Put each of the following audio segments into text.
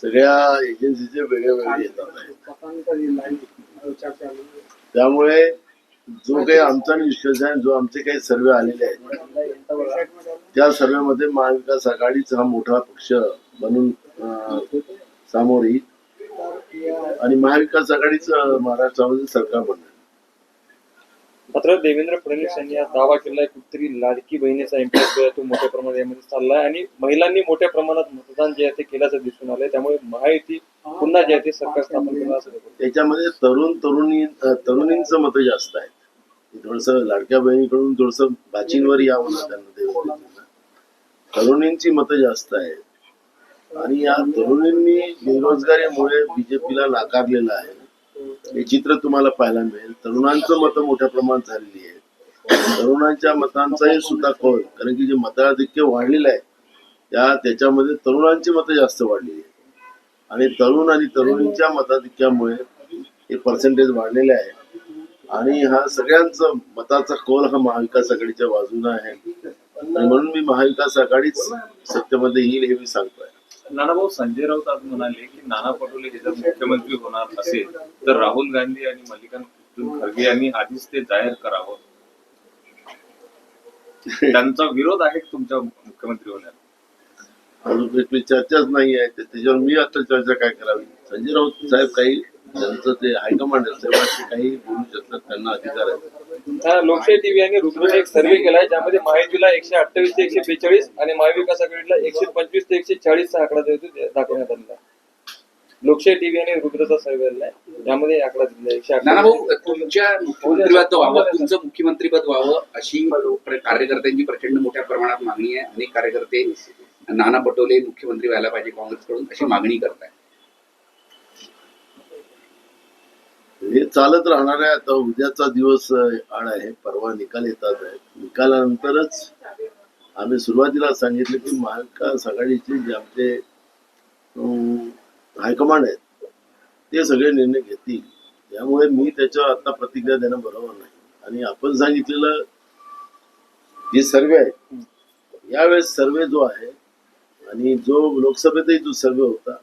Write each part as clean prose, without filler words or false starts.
सगळ्या एजन्सीचे वेगळे वेगळे येतात आहेत. त्यामुळे जो काही आमचा निष्कर्ष आहे, जो आमचे काही सर्वे आलेले आहेत, त्या सर्वेमध्ये महाविकास आघाडीचा हा मोठा पक्ष बनून सामोर येईल आणि महाविकास आघाडीचं महाराष्ट्रामध्ये सरकार बनणार. मात्र देवेंद्र फडणवीस यांनी आज दावा केलाय कुठेतरी लाडकी बहिणीचा इम्पॅक्ट जो आहे तो मोठ्या प्रमाणात यामध्ये चाललाय आणि महिलांनी मोठ्या प्रमाणात मतदान जे आहे ते केल्याचं दिसून आलंय. त्यामुळे महायुती पुन्हा जे आहे ते सरकार स्थापन करणार असं त्याच्यामध्ये तरुणींचं मत जास्त आहे. थोडस लाडक्या बहिणीकडून थोडस बाचींवर यावं ना त्यांना. तरुणींची मतं जास्त आहेत आणि या तरुणींनी बेरोजगारीमुळे बीजेपीला नाकारलेलं आहे. हे चित्र तुम्हाला पाहायला मिळेल. तरुणांचं मतं मोठ्या प्रमाणात झालेली आहे. तरुणांच्या मतांचाही सुद्धा कौल, कारण की जे मताधिक्य वाढलेलं आहे त्याच्यामध्ये तरुणांची मतं जास्त वाढलेली आहे आणि तरुण आणि तरुणींच्या मताधिक्यामुळे हे पर्सेंटेज वाढलेले आहे आणि हा सगळ्यांचा मताचा कौल हा महाविकास आघाडीच्या बाजूने आहे आणि म्हणून मी महाविकास आघाडीच सत्तेमध्ये येईल हे मी सांगतोय. नानाभाऊ, संजय राऊत आज म्हणाले की नाना पटोले हे जर मुख्यमंत्री होणार असेल तर राहुल गांधी आणि मल्लिकार्जुन खरगे यांनी आधीच ते जाहीर करावं. त्यांचा विरोध आहे तुमच्या मुख्यमंत्री होण्याला? अजून चर्चाच नाही आहे त्याच्यावर मी आता चर्चा काय करावी. संजय राऊत साहेब काही त्यांचं ते हायकमांड काही बोलू शकतात, त्यांना अधिकार आहे. लोकशाही टीव्ही यांनी रुद्रने एक सर्वे केलाय ज्यामध्ये महायुतीला 128 ते 142 आणि महाविकास आघाडीला 125 ते 140 चा आकडा दाखवण्यात आलेला आहे. लोकशाही टीव्ही यांनी रुद्रचा सर्वे केलाय त्यामध्ये आकडा दिला. तुमच्या मुख्यमंत्रीपद व्हावं, तुमचं मुख्यमंत्रीपद व्हावं अशी कार्यकर्त्यांची प्रचंड मोठ्या प्रमाणात मागणी आहे. अनेक कार्यकर्ते नाना पटोले मुख्यमंत्री व्हायला पाहिजे काँग्रेसकडून अशी मागणी करताय. हे चालत राहणार आहे. आता उद्याचा दिवस आड आहे, परवा निकाल येतात आहे. निकालानंतरच आम्ही सुरुवातीला सांगितलं की महाविकास आघाडीचे जे आमचे हायकमांड आहेत ते सगळे निर्णय घेतील. त्यामुळे मी त्याच्यावर आता प्रतिक्रिया देणं बरोबर नाही. आणि आपण सांगितलेलं जे सर्वे आहे, यावेळेस सर्वे जो आहे आणि जो लोकसभेतही जो सर्वे होता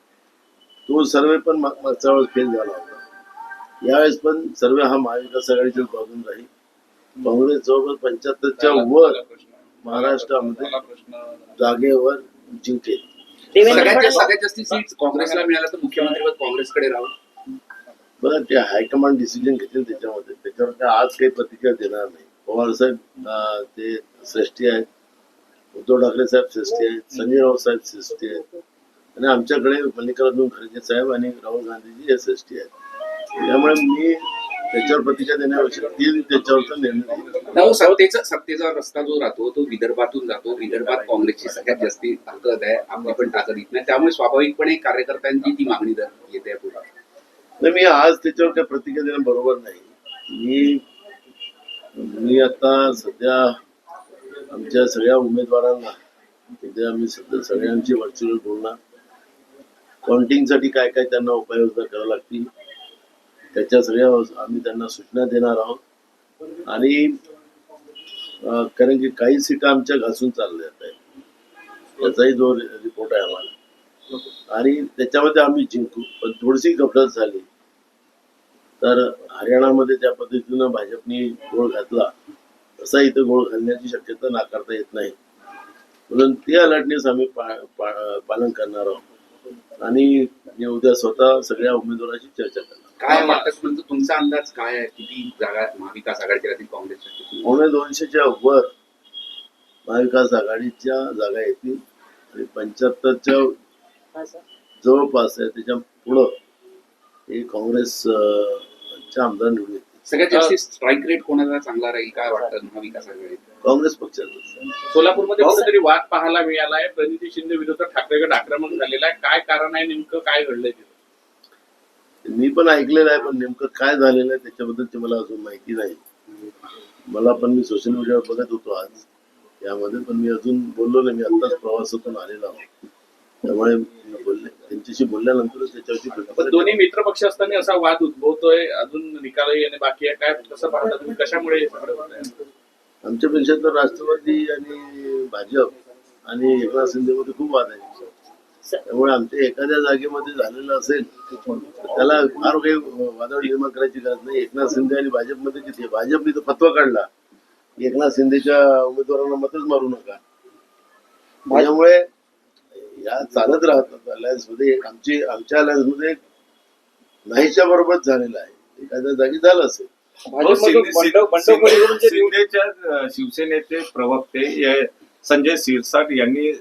तो सर्वे पण मागच्या वेळेस फेल झाला होता. यावेळेस पण सर्वे हा महाविकास आघाडीच्या बाजून राहील. काँग्रेस जवळपास 75च्या वर महाराष्ट्रामध्ये जागेवर जिंकेल. सगळ्यात जास्त सीट काँग्रेसला मिळाला तर मुख्यमंत्रीपद काँग्रेसकडे राहून. बरं, ते हायकमांड डिसिजन घेतील त्याच्यावर काय आज काही प्रतिक्रिया देणार नाही. पवार साहेब ते श्रेष्ठी आहेत, उद्धव ठाकरे साहेब श्रेष्ठी आहेत, संजय राऊत साहेब श्रेष्ठी आहेत आणि आमच्याकडे मल्लिकार्जुन खरगे साहेब आणि राहुल गांधीजी हे श्रेष्ठी आहेत. त्यामुळे मी त्याच्यावर प्रतिक्रिया देण्यापेक्षा त्याच्यावरचा निर्णय. सत्तेचा रस्ता जो राहतो तो विदर्भातून जातो. विदर्भात काँग्रेसची सगळ्यात जास्ती ताकद आहे, आपली पण ताकद येत नाही. त्यामुळे स्वाभाविकपणे कार्यकर्त्यांची ती मागणी येते पुढे. मी आज त्याच्यावर काही प्रतिक्रिया देणं बरोबर नाही. मी आता सध्या आमच्या सगळ्या उमेदवारांना तिथे आम्ही सगळ्यांची व्हर्च्युअल बोलणार. काउंटिंगसाठी काय काय त्यांना उपाययोजना कराव्या लागतील त्याच्या सगळ्या आम्ही त्यांना सूचना देणार आहोत. आणि कारण की काही सीटा आमच्या घासून चालल्या आहेत, त्याचाही जो रिपोर्ट आहे आम्हाला आणि त्याच्यामध्ये आम्ही जिंकू. पण थोडीशी गफलत झाली तर हरियाणामध्ये ज्या पद्धतीनं भाजपनी गोळ घातला तसा इथं गोळ घालण्याची शक्यता नाकारता येत नाही. म्हणून ते अलर्टनेस आम्ही पालन करणार आहोत आणि मी उद्या स्वतः सगळ्या उमेदवारांशी चर्चा करणार. काय वाटतं तुमचा अंदाज काय आहे, किती जागा महाविकास आघाडीच्या राहतील काँग्रेसच्या? 200च्या वर महाविकास आघाडीच्या जागा येतील आणि 75च्या जवळपास आहे. त्याच्या पुढं हे काँग्रेसच्या आमदार निवडून येतील. सगळ्यात जास्त स्ट्राईक रेट कोणाला चांगला राहील काय वाटतं महाविकास आघाडीत? काँग्रेस पक्षाचा. सोलापूरमध्ये कुठेतरी वाद पाहायला मिळाला आहे. प्रणिती शिंदे विरोधात ठाकरेगड आक्रमण झालेलं आहे. काय कारण आहे, नेमकं काय घडलंय तिथं? मी पण ऐकलेलं आहे, पण नेमकं काय झालेलं आहे त्याच्याबद्दल मला अजून माहिती नाही. मला पण मी सोशल मीडियावर बघत होतो आज त्यामध्ये, पण मी अजून बोललो नाही. मी आत्ताच प्रवासातून आलेलो आहोत, त्यामुळे बोलले त्यांच्याशी बोलल्यानंतरच त्याच्यावरती. दोन्ही मित्र पक्ष असताना असा वाद उद्भवतोय, अजून निकालही येणे बाकी आहे. काय कसं पाहता तुम्ही, कशामुळे हे सगळं होत आहे? आमच्यापेक्षा तर राष्ट्रवादी आणि भाजप आणि एकनाथ शिंदेमध्ये खूप वाद आहे. त्यामुळे आमच्या एखाद्या जागेमध्ये झालेलं असेल तर त्याला फार काही वादळ निर्माण करायची गरज नाही. एकनाथ शिंदे आणि भाजपमध्ये किती भाजपने तर फतवा काढला एकनाथ शिंदेच्या उमेदवारांना मतच मारू नका. त्यामुळे या चालत राहतात अलायन्स मध्ये. आमच्या अलायन्स मध्ये नाहीच्या बरोबरच झालेला आहे. एखाद्या जागी झालं असेल. भाजपमधून बंडखोरी करून जे निवडून शिंदेच्या शिवसेनेचे प्रवक्ते संजय शिरसाट यांनी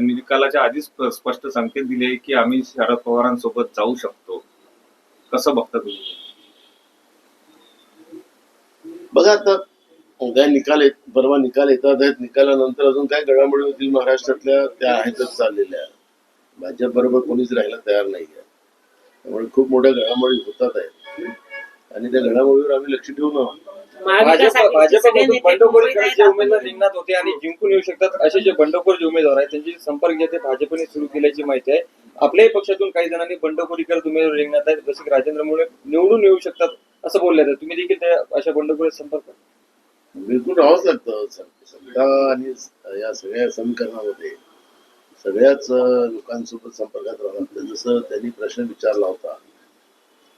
निकालाच्या आधीच स्पष्ट संकेत दिले की आम्ही शरद पवारांसोबत जाऊ शकतो. कसं बघता तुम्ही? बघा आता उद्या परवा निकाल येतात आहेत. निकालानंतर अजून काय घडामोडी होतील महाराष्ट्रातल्या त्या आहेतच चाललेल्या. भाजप बरोबर कोणीच राहायला तयार नाहीये. त्यामुळे खूप मोठ्या घडामोडी होतात आहेत आणि त्या घडामोडीवर आम्ही लक्ष ठेवून आहोत. भाजपमधून बंडखोरी करत जे उमेदवार रिंगणात होते आणि जिंकून येऊ शकतात असे जे बंडखोर जे उमेदवार आहेत त्यांचे संपर्क जे ते भाजपने सुरू केल्याची माहिती आहे. आपल्याही पक्षातून काही जणांनी बंडखोरी करत उमेदवार रिंगणात आहेत, जसे की राजेंद्र मोळे निवडून येऊ शकतात असं बोलले जातं. तुम्ही देखील त्या अशा बंडखोरी संपर्क? बिलकुल राहावंच लागतं. सत्ता आणि या सगळ्या समीकरणामध्ये सगळ्याच लोकांसोबत संपर्कात राहावं लागतं. जसं त्यांनी प्रश्न विचारला होता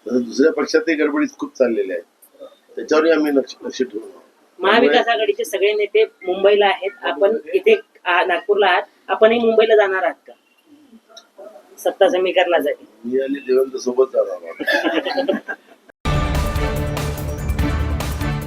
तसं दुसऱ्या पक्षातही गडबडीत खूप चाललेल्या आहेत. त्याच्यावरही आम्ही लक्ष ठेवून आहोत. महाविकास आघाडीचे सगळे नेते मुंबईला आहेत. आपण इथे नागपूरला आहात. आपणही मुंबईला जाणार आहात का सत्ता समीकरणासाठी? मी आणि देवेंद्र सोबत जाणार आहोत.